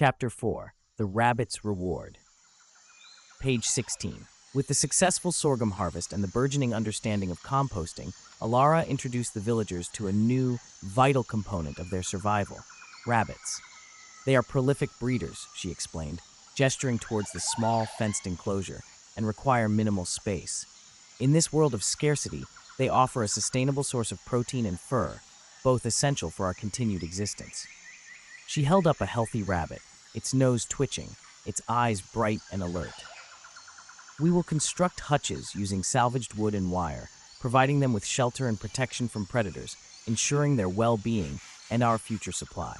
Chapter 4. The Rabbit's Reward. Page 16. With the successful sorghum harvest and the burgeoning understanding of composting, Elara introduced the villagers to a new, vital component of their survival: rabbits. They are prolific breeders, she explained, gesturing towards the small, fenced enclosure, and require minimal space. In this world of scarcity, they offer a sustainable source of protein and fur, both essential for our continued existence. She held up a healthy rabbit, its nose twitching, its eyes bright and alert. We will construct hutches using salvaged wood and wire, providing them with shelter and protection from predators, ensuring their well-being and our future supply.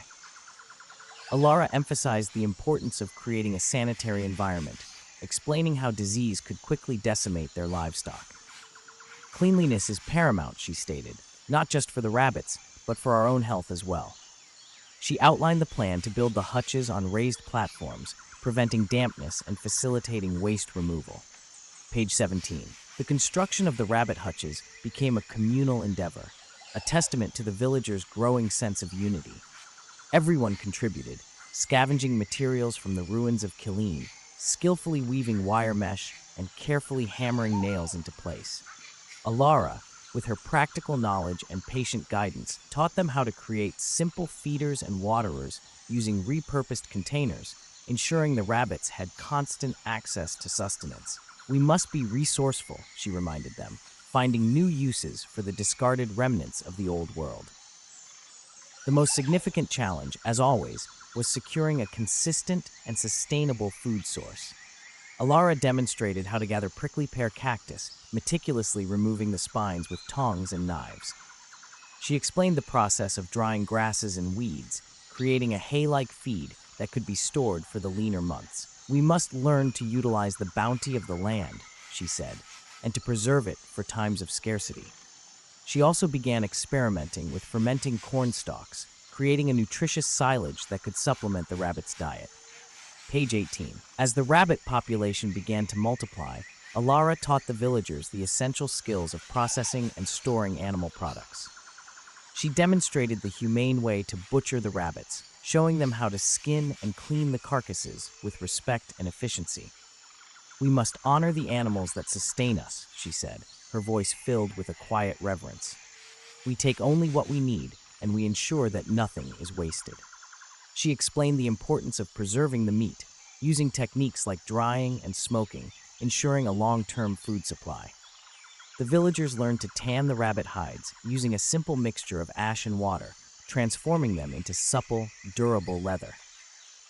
Elara emphasized the importance of creating a sanitary environment, explaining how disease could quickly decimate their livestock. Cleanliness is paramount, she stated, not just for the rabbits, but for our own health as well. She outlined the plan to build the hutches on raised platforms, preventing dampness and facilitating waste removal. Page 17. The construction of the rabbit hutches became a communal endeavor, a testament to the villagers' growing sense of unity. Everyone contributed, scavenging materials from the ruins of Killeen, skillfully weaving wire mesh, and carefully hammering nails into place. Elara, with her practical knowledge and patient guidance, taught them how to create simple feeders and waterers using repurposed containers, ensuring the rabbits had constant access to sustenance. We must be resourceful, she reminded them, finding new uses for the discarded remnants of the old world. The most significant challenge, as always, was securing a consistent and sustainable food source. Elara demonstrated how to gather prickly pear cactus, meticulously removing the spines with tongs and knives. She explained the process of drying grasses and weeds, creating a hay-like feed that could be stored for the leaner months. We must learn to utilize the bounty of the land, she said, and to preserve it for times of scarcity. She also began experimenting with fermenting corn stalks, creating a nutritious silage that could supplement the rabbit's diet. Page 18. As the rabbit population began to multiply, Elara taught the villagers the essential skills of processing and storing animal products. She demonstrated the humane way to butcher the rabbits, showing them how to skin and clean the carcasses with respect and efficiency. We must honor the animals that sustain us, she said, her voice filled with a quiet reverence. We take only what we need, and we ensure that nothing is wasted. She explained the importance of preserving the meat, using techniques like drying and smoking, ensuring a long-term food supply. The villagers learned to tan the rabbit hides using a simple mixture of ash and water, transforming them into supple, durable leather.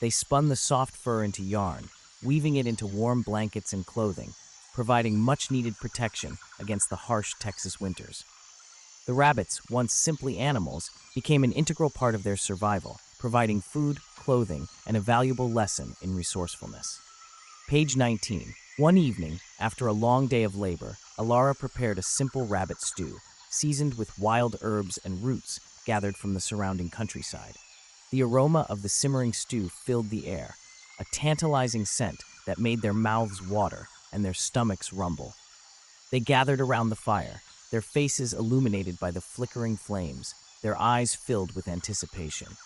They spun the soft fur into yarn, weaving it into warm blankets and clothing, providing much-needed protection against the harsh Texas winters. The rabbits, once simply animals, became an integral part of their survival, providing food, clothing, and a valuable lesson in resourcefulness. Page 19. One evening, after a long day of labor, Elara prepared a simple rabbit stew, seasoned with wild herbs and roots gathered from the surrounding countryside. The aroma of the simmering stew filled the air, a tantalizing scent that made their mouths water and their stomachs rumble. They gathered around the fire, their faces illuminated by the flickering flames, their eyes filled with anticipation.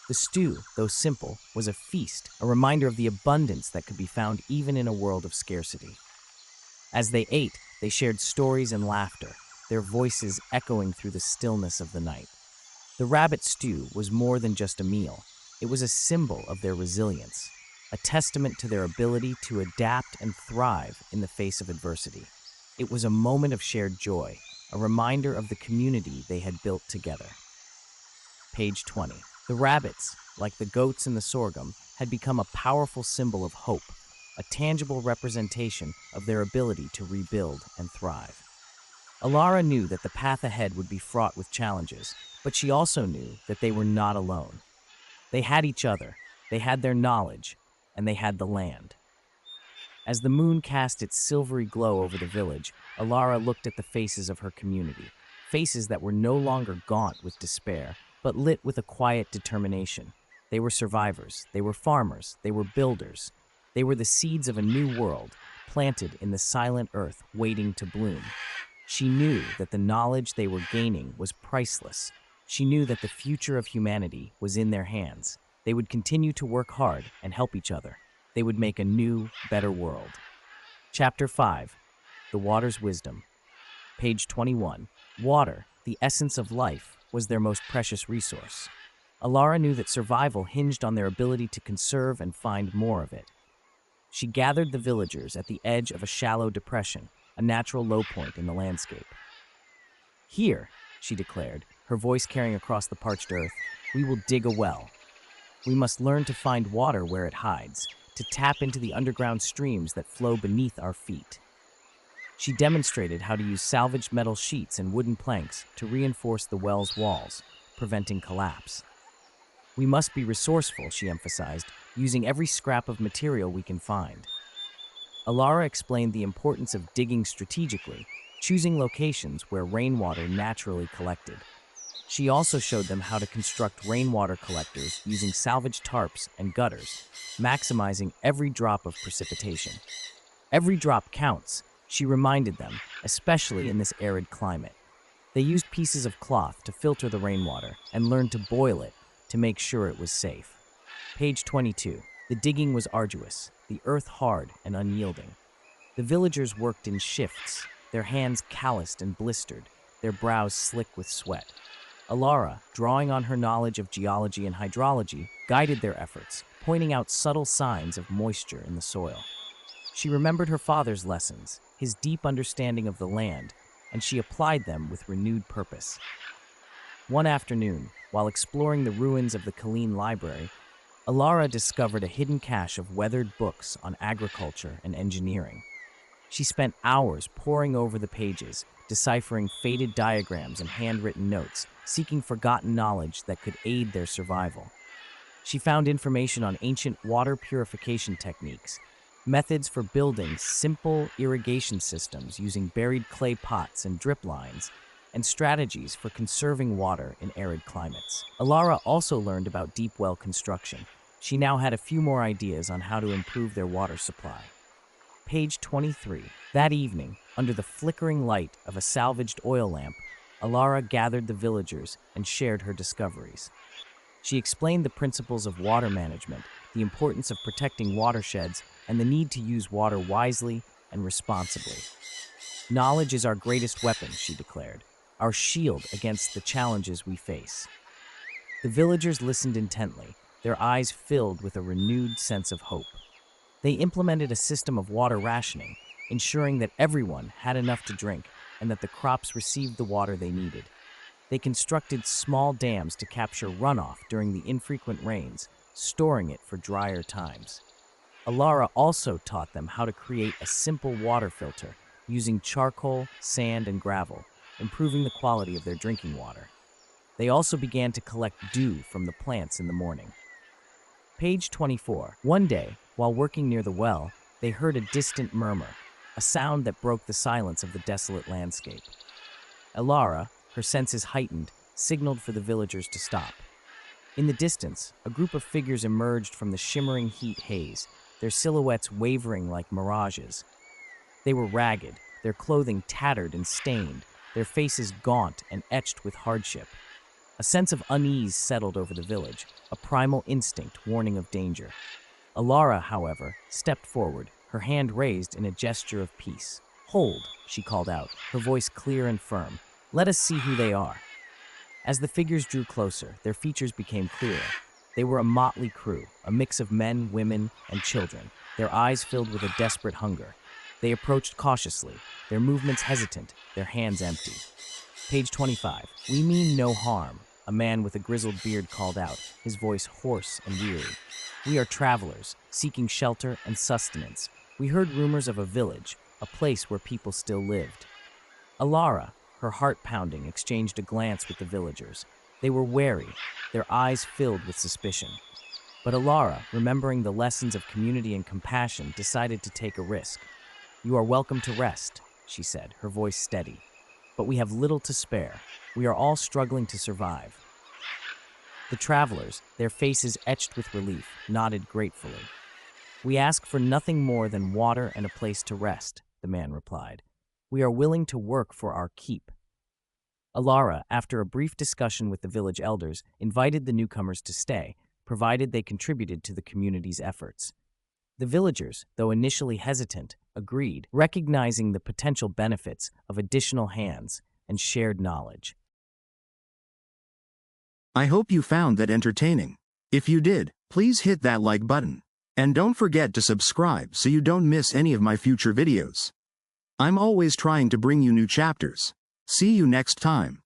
The stew, though simple, was a feast, a reminder of the abundance that could be found even in a world of scarcity. As they ate, they shared stories and laughter, their voices echoing through the stillness of the night. The rabbit stew was more than just a meal. It was a symbol of their resilience, a testament to their ability to adapt and thrive in the face of adversity. It was a moment of shared joy, a reminder of the community they had built together. Page 20. The rabbits, like the goats and the sorghum, had become a powerful symbol of hope, a tangible representation of their ability to rebuild and thrive. Elara knew that the path ahead would be fraught with challenges, but she also knew that they were not alone. They had each other, they had their knowledge, and they had the land. As the moon cast its silvery glow over the village, Elara looked at the faces of her community, faces that were no longer gaunt with despair, but lit with a quiet determination. They were survivors, they were farmers, they were builders. They were the seeds of a new world, planted in the silent earth, waiting to bloom. She knew that the knowledge they were gaining was priceless. She knew that the future of humanity was in their hands. They would continue to work hard and help each other. They would make a new, better world. Chapter 5. The Water's Wisdom. Page 21. Water, the essence of life, was their most precious resource. Elara knew that survival hinged on their ability to conserve and find more of it. She gathered the villagers at the edge of a shallow depression, a natural low point in the landscape. "Here," she declared, her voice carrying across the parched earth, "we will dig a well. We must learn to find water where it hides, to tap into the underground streams that flow beneath our feet." She demonstrated how to use salvaged metal sheets and wooden planks to reinforce the well's walls, preventing collapse. "We must be resourceful," she emphasized, "using every scrap of material we can find." Elara explained the importance of digging strategically, choosing locations where rainwater naturally collected. She also showed them how to construct rainwater collectors using salvaged tarps and gutters, maximizing every drop of precipitation. "Every drop counts," she reminded them, especially in this arid climate. They used pieces of cloth to filter the rainwater and learned to boil it to make sure it was safe. Page 22. The digging was arduous, the earth hard and unyielding. The villagers worked in shifts, their hands calloused and blistered, their brows slick with sweat. Elara, drawing on her knowledge of geology and hydrology, guided their efforts, pointing out subtle signs of moisture in the soil. She remembered her father's lessons, his deep understanding of the land, and she applied them with renewed purpose. One afternoon, while exploring the ruins of the Colleen Library, Elara discovered a hidden cache of weathered books on agriculture and engineering. She spent hours poring over the pages, deciphering faded diagrams and handwritten notes, seeking forgotten knowledge that could aid their survival. She found information on ancient water purification techniques, methods for building simple irrigation systems using buried clay pots and drip lines, and strategies for conserving water in arid climates. Elara also learned about deep well construction. She now had a few more ideas on how to improve their water supply. Page 23. That evening, under the flickering light of a salvaged oil lamp, Elara gathered the villagers and shared her discoveries. She explained the principles of water management, the importance of protecting watersheds, and the need to use water wisely and responsibly. "Knowledge is our greatest weapon," she declared, "our shield against the challenges we face." The villagers listened intently, their eyes filled with a renewed sense of hope. They implemented a system of water rationing, ensuring that everyone had enough to drink and that the crops received the water they needed. They constructed small dams to capture runoff during the infrequent rains, storing it for drier times. Elara also taught them how to create a simple water filter using charcoal, sand, and gravel, improving the quality of their drinking water. They also began to collect dew from the plants in the morning. Page 24. One day, while working near the well, they heard a distant murmur, a sound that broke the silence of the desolate landscape. Elara, her senses heightened, signaled for the villagers to stop. In the distance, a group of figures emerged from the shimmering heat haze, their silhouettes wavering like mirages. They were ragged, their clothing tattered and stained, their faces gaunt and etched with hardship. A sense of unease settled over the village, a primal instinct warning of danger. Elara, however, stepped forward, her hand raised in a gesture of peace. "Hold," she called out, her voice clear and firm. "Let us see who they are." As the figures drew closer, their features became clearer. They were a motley crew, a mix of men, women, and children, their eyes filled with a desperate hunger. They approached cautiously, their movements hesitant, their hands empty. Page 25. "We mean no harm," a man with a grizzled beard called out, his voice hoarse and weary. "We are travelers, seeking shelter and sustenance. We heard rumors of a village, a place where people still lived." Elara, her heart pounding, exchanged a glance with the villagers. They were wary, their eyes filled with suspicion. But Elara, remembering the lessons of community and compassion, decided to take a risk. "You are welcome to rest," she said, her voice steady. "But we have little to spare. We are all struggling to survive." The travelers, their faces etched with relief, nodded gratefully. "We ask for nothing more than water and a place to rest," the man replied. "We are willing to work for our keep." Elara, after a brief discussion with the village elders, invited the newcomers to stay, provided they contributed to the community's efforts. The villagers, though initially hesitant, agreed, recognizing the potential benefits of additional hands and shared knowledge. I hope you found that entertaining. If you did, please hit that like button. And don't forget to subscribe so you don't miss any of my future videos. I'm always trying to bring you new chapters. See you next time.